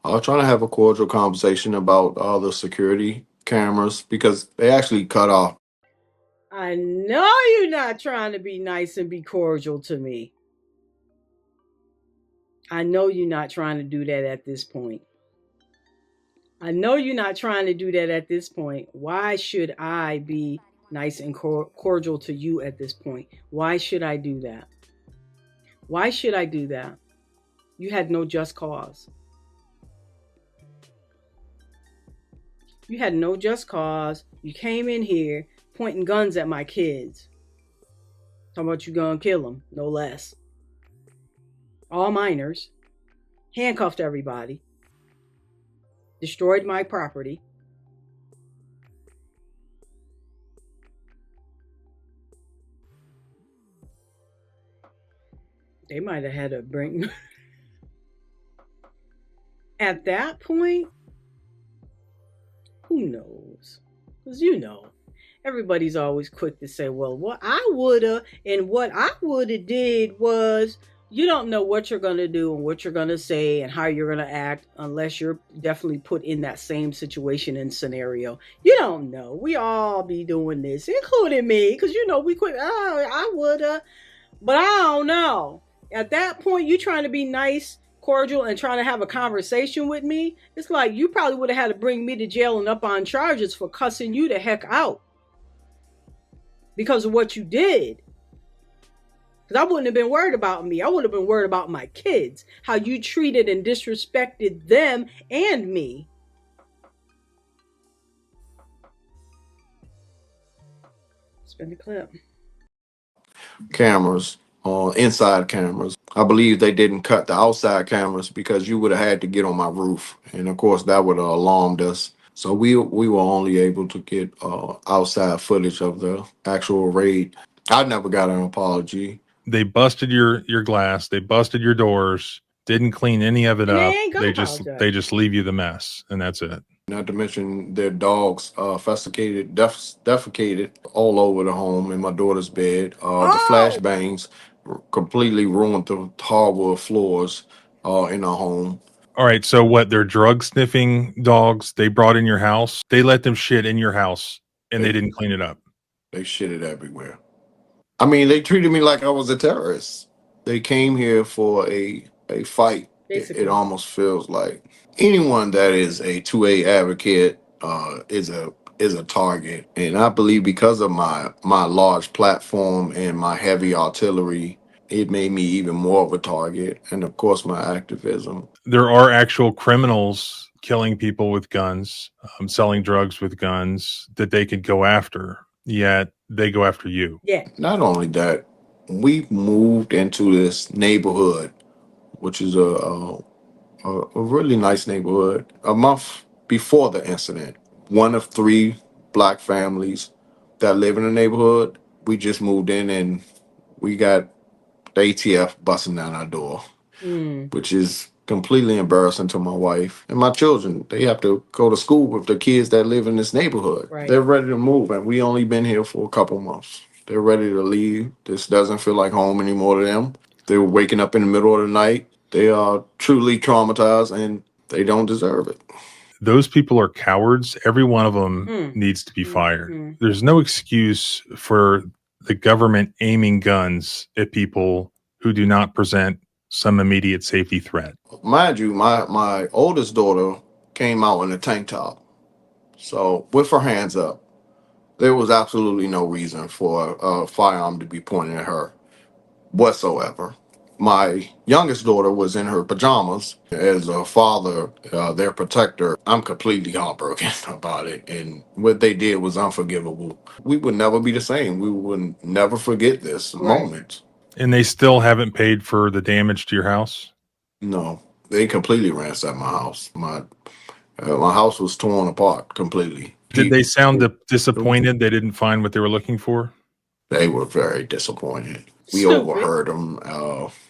trying to have a cordial conversation about the security cameras because they actually cut off. I know you're not trying to be nice and be cordial to me. I know you're not trying to do that at this point. I know you're not trying to do that at this point. Why should I be nice and cordial to you at this point? Why should I do that? Why should I do that? You had no just cause. You had no just cause. You came in here pointing guns at my kids. Talking about you gonna kill them, no less. All minors. Handcuffed everybody. Destroyed my property. They might have had to bring. At that point, who knows? Because you know, everybody's always quick to say, well, what I woulda and what I woulda did was. You don't know what you're going to do and what you're going to say and how you're going to act unless you're definitely put in that same situation and scenario. You don't know. We all be doing this, including me, because you know we quit. Oh, I woulda, but I don't know. At that point, you trying to be nice, cordial, and trying to have a conversation with me. It's like you probably would have had to bring me to jail and up on charges for cussing you the heck out because of what you did. Because I wouldn't have been worried about me. I would have been worried about my kids. How you treated and disrespected them and me. Spin the clip. Cameras, inside cameras. I believe they didn't cut the outside cameras because you would have had to get on my roof. And of course, that would have alarmed us. So we were only able to get outside footage of the actual raid. I never got an apology. They busted your glass. They busted your doors. Didn't clean any of it And up. they ain't gonna apologize. They just leave you the mess, and that's it. Not to mention their dogs defecated all over the home in my daughter's bed. The flashbangs completely ruined the hardwood floors in our home. All right. So what? They're drug sniffing dogs they brought in your house. They let them shit in your house, and they didn't clean it up. They shitted everywhere. I mean, they treated me like I was a terrorist. They came here for a fight. It almost feels like anyone that is a 2A advocate is a target. And I believe because of my large platform and my heavy artillery, it made me even more of a target. And of course, my activism. There are actual criminals killing people with guns, selling drugs with guns that they could go after. Yet they go after you. Yeah. Not only that, we moved into this neighborhood, which is a really nice neighborhood, a month before the incident. one of three black families that live in the neighborhood. We just moved in and we got the ATF busting down our door, Mm, which is completely embarrassing to my wife and my children. They have to go to school with the kids that live in this neighborhood. right. They're ready to move, and we only been here for a couple months. They're ready to leave. This doesn't feel like home anymore to them. They're waking up in the middle of the night. They are truly traumatized, and they don't deserve it. Those people are cowards. Every one of them Mm, needs to be fired. mm. There's no excuse for the government aiming guns at people who do not present some immediate safety threat. Mind you, my oldest daughter came out in a tank top, so with her hands up. There was absolutely no reason for a firearm to be pointed at her whatsoever. My youngest daughter was in her pajamas. As a father, their protector, I'm completely heartbroken about it. And what they did was unforgivable. We would never be the same. We would never forget this Right. moment. And they still haven't paid for the damage to your house? No, they completely ransacked my house. My house was torn apart completely. Did they sound disappointed they didn't find what they were looking for? They were very disappointed. We Stupid. overheard them.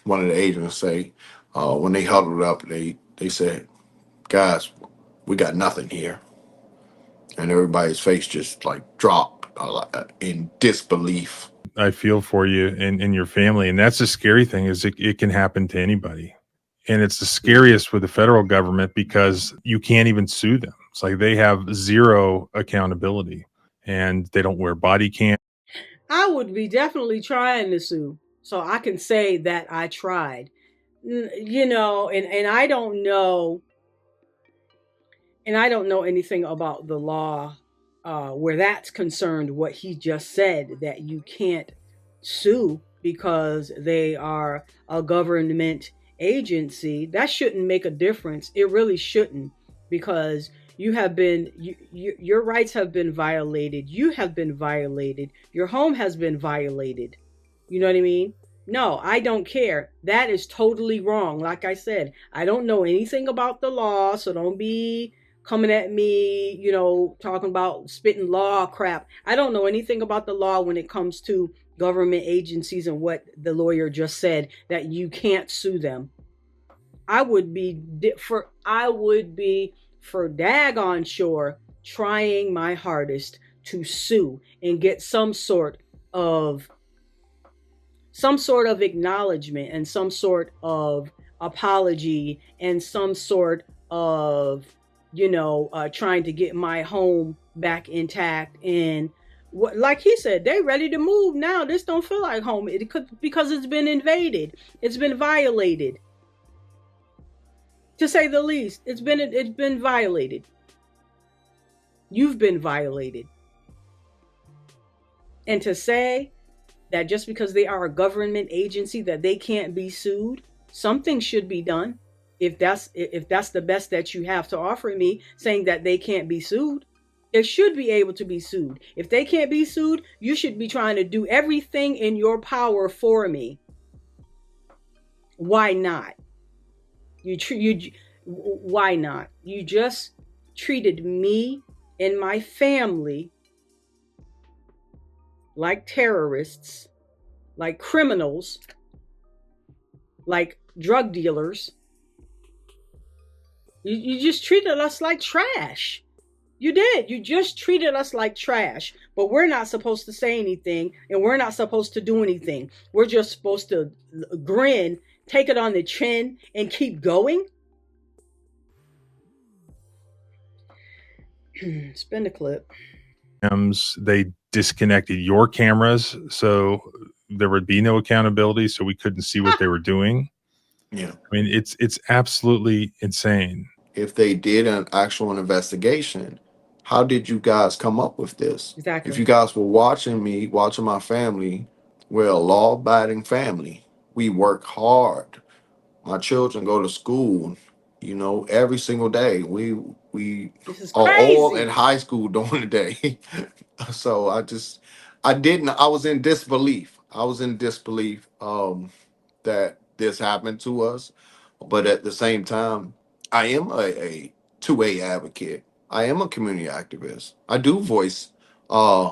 One of the agents say, when they huddled up, they said, "Guys, we got nothing here," and everybody's face just like dropped in disbelief. I feel for you and your family. And that's the scary thing is it can happen to anybody. And it's the scariest with the federal government because you can't even sue them. It's like they have zero accountability and they don't wear body cam. I would be definitely trying to sue, so I can say that I tried. You know, and I don't know, and I don't know anything about the law where that's concerned. What he just said, that you can't sue because they are a government agency, that shouldn't make a difference. It really shouldn't, because your rights have been violated. You have been violated. Your home has been violated. You know what I mean? No, I don't care. That is totally wrong. Like I said, I don't know anything about the law, so don't be coming at me, talking about spitting law crap. I don't know anything about the law when it comes to government agencies and what the lawyer just said, that you can't sue them. I would be for daggone sure trying my hardest to sue and get some sort of acknowledgement and some sort of apology and some sort of trying to get my home back intact. And what, like he said, they ready to move now. This don't feel like home. It could, because it's been invaded, it's been violated, to say the least. It's been violated. You've been violated. And to say that just because they are a government agency that they can't be sued, something should be done. If that's the best that you have to offer me, saying that they can't be sued, they should be able to be sued. If they can't be sued, you should be trying to do everything in your power for me. Why not? Why not? You just treated me and my family like terrorists, like criminals, like drug dealers. You just treated us like trash. You did. You just treated us like trash. But we're not supposed to say anything, and we're not supposed to do anything. We're just supposed to grin, take it on the chin, and keep going. Spin the clip. They disconnected your cameras, so there would be no accountability, so we couldn't see what they were doing. Yeah. I mean, it's absolutely insane. If they did an actual investigation, how did you guys come up with this? Exactly. If you guys were watching me, watching my family, we're a law-abiding family. We work hard. My children go to school, every single day. We This is are all crazy. in high school during the day. So I was in disbelief. I was in disbelief that this happened to us. But at the same time, I am a 2A advocate. I am a community activist. I do voice. Uh,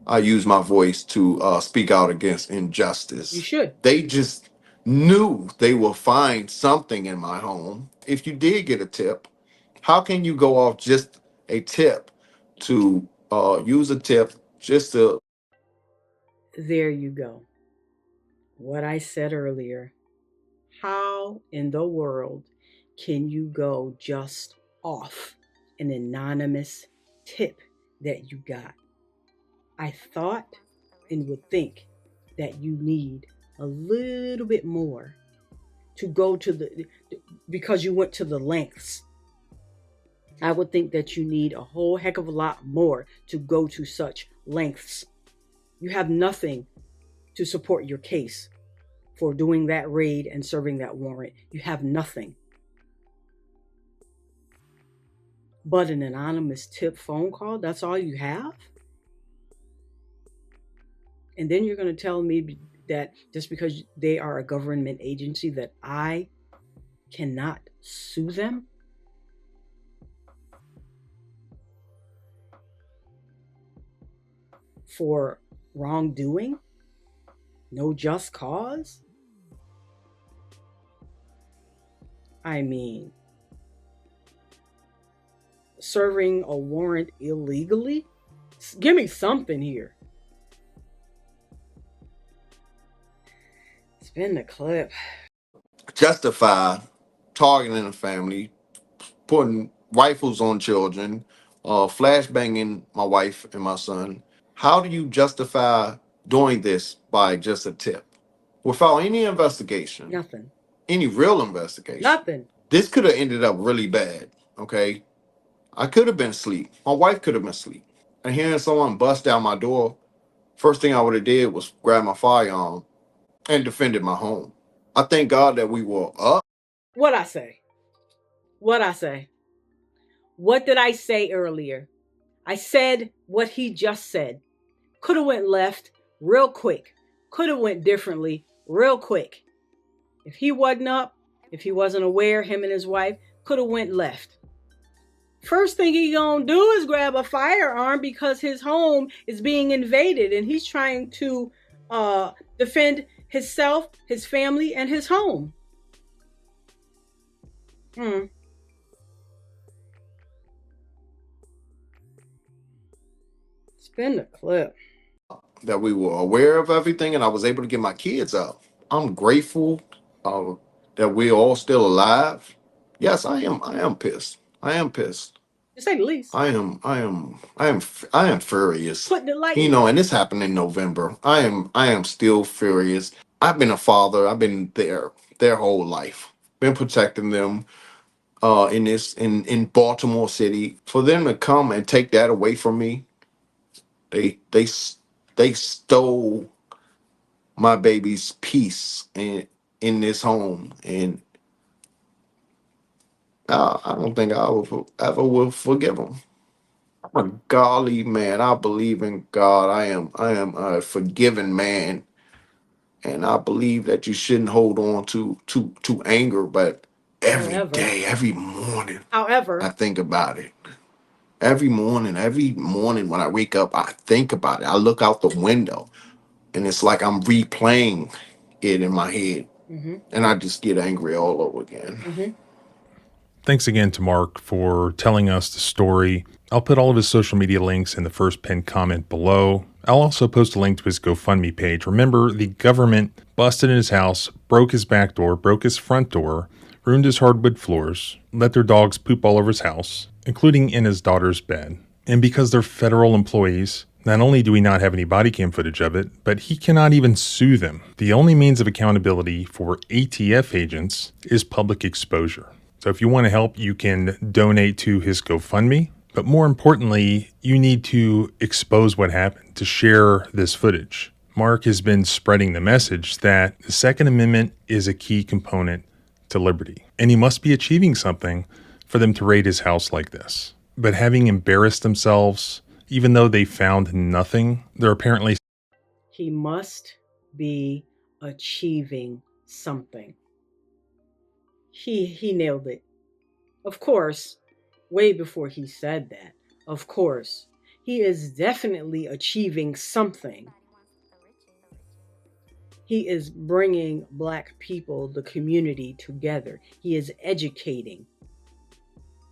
I use my voice to speak out against You injustice. should. They just knew they will find something in my home. If you did get a tip, how can you go off just a tip to use a tip just to? There you go. What I said earlier. How in the world can you go just off an anonymous tip that you got? I thought and would think that you need a little bit more to go to because you went to the lengths. I would think that you need a whole heck of a lot more to go to such lengths. You have nothing to support your case for doing that raid and serving that warrant. You have nothing but an anonymous tip phone call. That's all you have? And then you're going to tell me that just because they are a government agency that I cannot sue them? For wrongdoing? No just cause? I mean, serving a warrant illegally? Give me something here. Spin the clip. Justify targeting a family, putting rifles on children, flashbanging my wife and my son. How do you justify doing this by just a tip without any investigation, Nothing. any real investigation? Nothing. This could have ended up really bad. Okay, I could have been asleep. My wife could have been asleep, and hearing someone bust down my door, first thing I would have did was grab my firearm and defended my home. I thank God that we were up. What I say? What I say? What did I say earlier? I said what he just said. Could have went left real quick. Could have went differently real quick. If he wasn't up, if he wasn't aware, him and his wife could have went left. First thing he gonna do is grab a firearm because his home is being invaded and he's trying to defend himself, his family, and his home. Spin the clip. That we were aware of everything and I was able to get my kids out. I'm grateful that we're all still alive. Yes, I am. I am pissed. I am pissed. To say the least. I am furious. Putting it lightly. You know, and this happened in November. I am still furious. I've been a father. I've been their whole life. Been protecting them in Baltimore City. For them to come and take that away from me, they stole my baby's peace in this home, and I don't think I ever will forgive them. I'm a godly man. I believe in God. I am a forgiven man, and I believe that you shouldn't hold on to anger. But every day, every morning, I think about it. Every morning when I wake up, I think about it. I look out the window, and it's like I'm replaying it in my head, and I just get angry all over again. Thanks again to Mark for telling us the story. I'll put all of his social media links in the first pinned comment below. I'll also post a link to his GoFundMe page. Remember, the government busted in his house, broke his back door, broke his front door, ruined his hardwood floors, let their dogs poop all over his house, including in his daughter's bed. And because they're federal employees, not only do we not have any body cam footage of it, but he cannot even sue them. The only means of accountability for ATF agents is public exposure. So if you want to help, you can donate to his GoFundMe. But more importantly, you need to expose what happened, to share this footage. Mark has been spreading the message that the Second Amendment is a key component to liberty, and he must be achieving something for them to raid his house like this. But having embarrassed themselves, even though they found nothing, they're apparently... He must be achieving something. He nailed it. Of course, way before he said that. Of course, he is definitely achieving something. He is bringing Black people, the community, together. He is educating.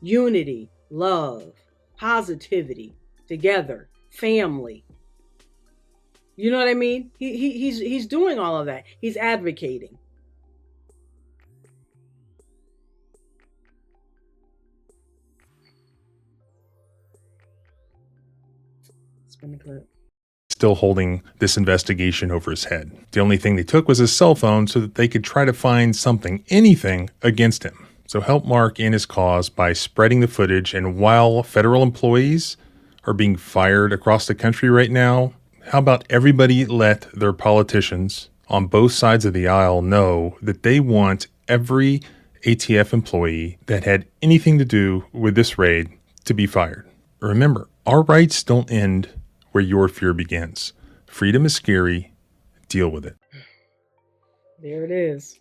Unity, love, positivity, together, family. You know what I mean? He's doing all of that. He's advocating. Spin the clip. Still holding this investigation over his head. The only thing they took was his cell phone so that they could try to find something, anything, against him. So help Mark in his cause by spreading the footage. And while federal employees are being fired across the country right now, how about everybody let their politicians on both sides of the aisle know that they want every ATF employee that had anything to do with this raid to be fired. Remember, our rights don't end where your fear begins. Freedom is scary. Deal with it. There it is.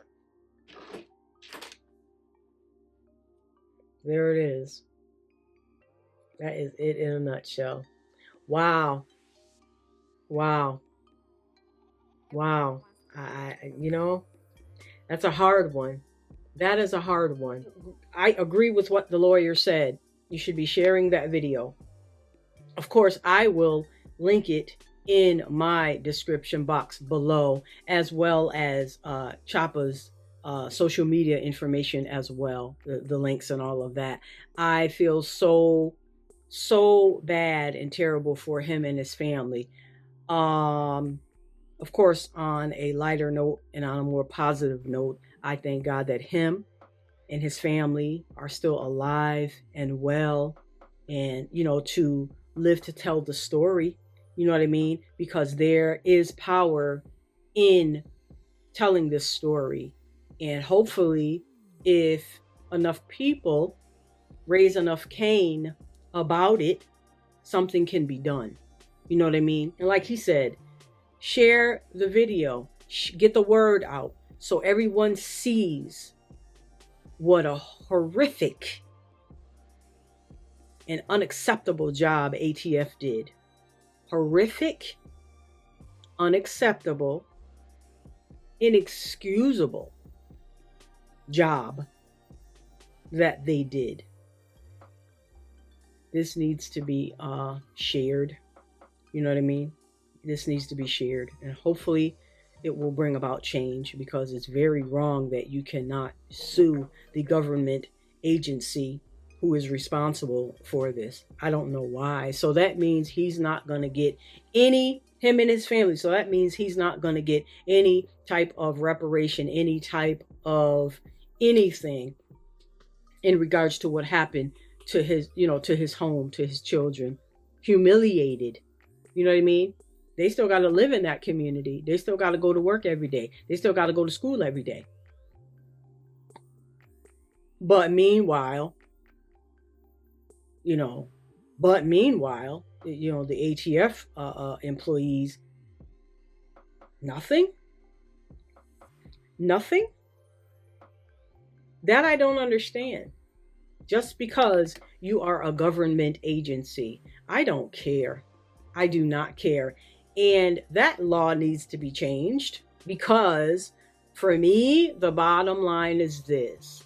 There it is. That is it in a nutshell. Wow. Wow. Wow. That's a hard one. That is a hard one. I agree with what the lawyer said. You should be sharing that video. Of course, I will link it in my description box below, as well as Choppa's social media information as well, the links and all of that. I feel so bad and terrible for him and his family. Of course, on a lighter note and on a more positive note, I thank God that him and his family are still alive and well, and to live to tell the story. You know what I mean? Because there is power in telling this story. And hopefully, if enough people raise enough cane about it, something can be done. You know what I mean? And like he said, share the video, get the word out so everyone sees what a horrific and unacceptable job ATF did. Horrific, unacceptable, inexcusable job that they did. This needs to be shared. You know what I mean? This needs to be shared, and hopefully it will bring about change, because it's very wrong that you cannot sue the government agency who is responsible for this. I don't know why. So that means he's not going to get him and his family. So that means he's not going to get any type of reparation, any type of anything in regards to what happened to his, to his home, to his children. Humiliated. You know what I mean? They still got to live in that community. They still got to go to work every day. They still got to go to school every day. But meanwhile, the ATF employees, nothing. That I don't understand. Just because you are a government agency, I don't care. I do not care. And that law needs to be changed, because for me, the bottom line is this: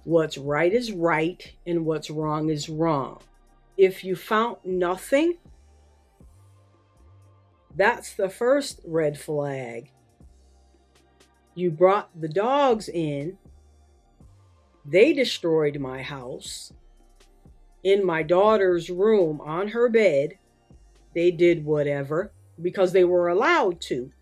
what's right is right and what's wrong is wrong. If you found nothing, that's the first red flag. You brought the dogs in. They destroyed my house. In my daughter's room, on her bed, they did whatever because they were allowed to.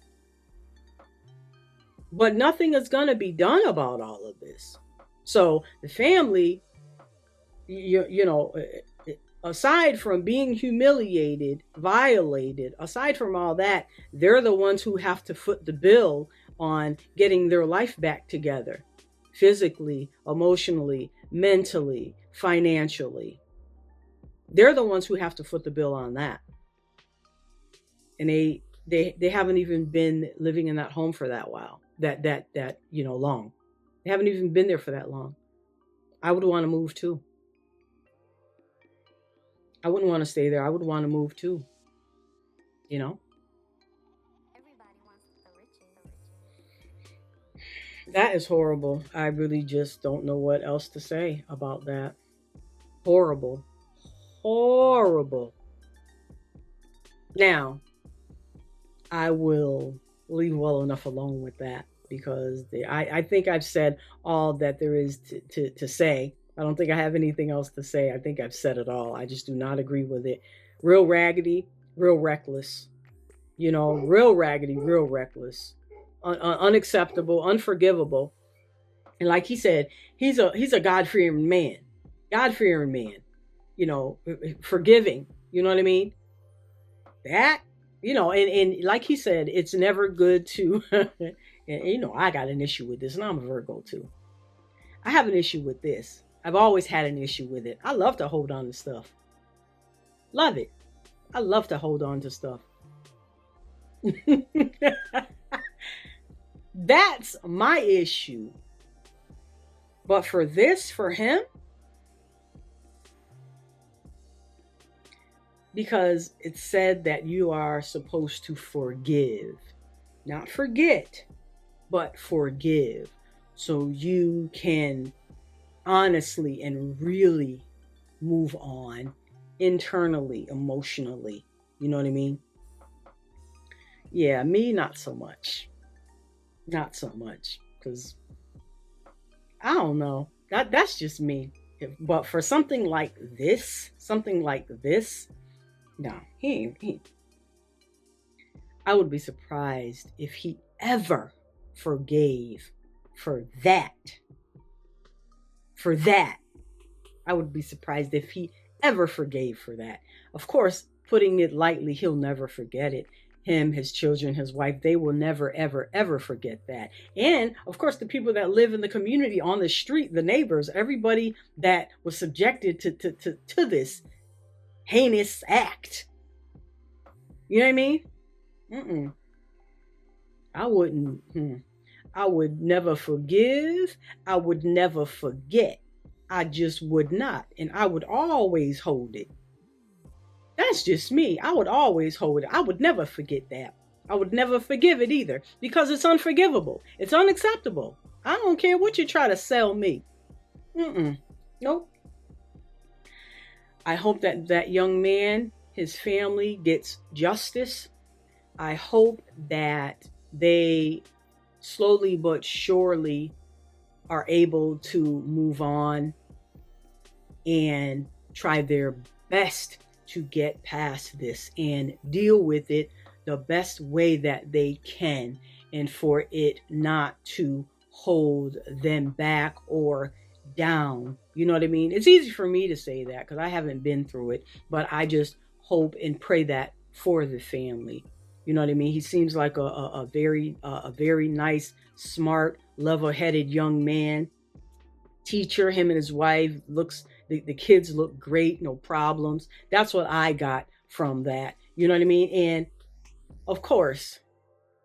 But nothing is going to be done about all of this. So the family, aside from being humiliated, violated, aside from all that, they're the ones who have to foot the bill on getting their life back together. Physically, emotionally, mentally, financially. They're the ones who have to foot the bill on that. And they haven't even been living in that home for that while, long. They haven't even been there for that long. I would want to move too. I wouldn't want to stay there. I would want to move too. You know? That is horrible. I really just don't know what else to say about that. Horrible. Horrible. Now, I will leave well enough alone with that because I think I've said all that there is to say. I don't think I have anything else to say. I think I've said it all. I just do not agree with it. Real raggedy, real reckless. You know, real raggedy, real reckless. Unacceptable, unforgivable. And like he said, he's a God-fearing man. God-fearing man. You know, forgiving. You know what I mean? That, you know, and like he said, it's never good to, and you know, I got an issue with this, and I'm a Virgo too. I have an issue with this. I've always had an issue with it. I love to hold on to stuff. Love it. I love to hold on to stuff. That's my issue. But for this, for him, because it said that you are supposed to forgive, not forget, but forgive. So you can honestly and really move on internally, emotionally. You know what I mean? Yeah, me, not so much. Not so much. Because I don't know. That's just me. But for something like this, no, he. I would be surprised if he ever forgave for that. For that. I would be surprised if he ever forgave for that. Of course, putting it lightly, he'll never forget it. Him, his children, his wife, they will never, ever, ever forget that. And of course, the people that live in the community, on the street, the neighbors, everybody that was subjected to this heinous act. You know what I mean? I wouldn't. I would never forgive. I would never forget. I just would not. And I would always hold it. That's just me. I would always hold it. I would never forget that. I would never forgive it either because it's unforgivable. It's unacceptable. I don't care what you try to sell me. Nope. I hope that that young man, his family gets justice. I hope that they slowly but surely are able to move on and try their best to get past this and deal with it the best way that they can, and for it not to hold them back or down. You know what I mean? It's easy for me to say that because I haven't been through it, but I just hope and pray that for the family. You know what I mean? He seems like a very nice, smart, level-headed young man. Teacher, him and his wife, the kids look great, no problems. That's what I got from that. You know what I mean? And of course,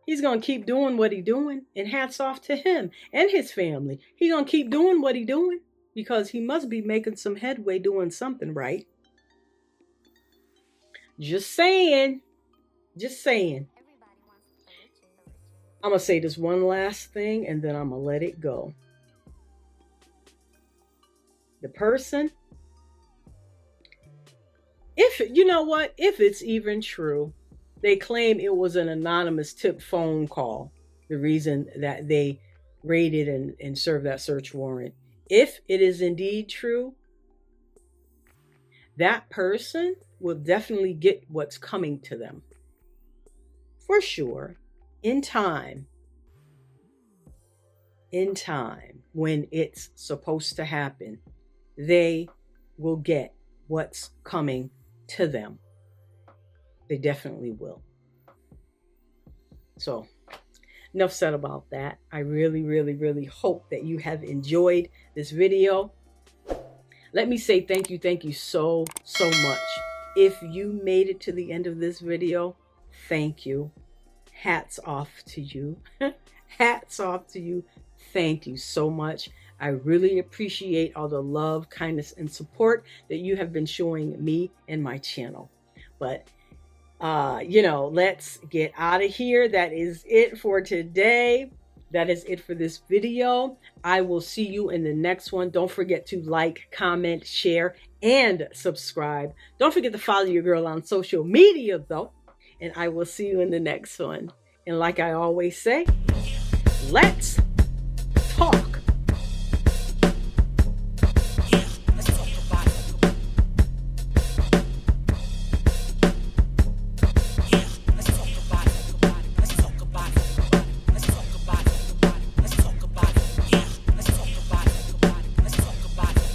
he's going to keep doing what he's doing, and hats off to him and his family. He's going to keep doing what he's doing because he must be making some headway doing something right. Just saying. Just saying. I'm going to say this one last thing and then I'm going to let it go. The person, if it's even true, they claim it was an anonymous tip phone call, the reason that they raided and served that search warrant. If it is indeed true, that person will definitely get what's coming to them. For sure, in time, when it's supposed to happen, they will get what's coming to them. They definitely will. So, enough said about that. I really, really, really hope that you have enjoyed this video. Let me say thank you so much. If you made it to the end of this video, thank you. Hats off to you. Hats off to you. Thank you so much. I really appreciate all the love, kindness, and support that you have been showing me and my channel. But let's get out of here. That is it for today. That is it for this video. I will see you in the next one. Don't forget to like, comment, share, and subscribe. Don't forget to follow your girl on social media, though. And I will see you in the next one. And like I always say, let's talk.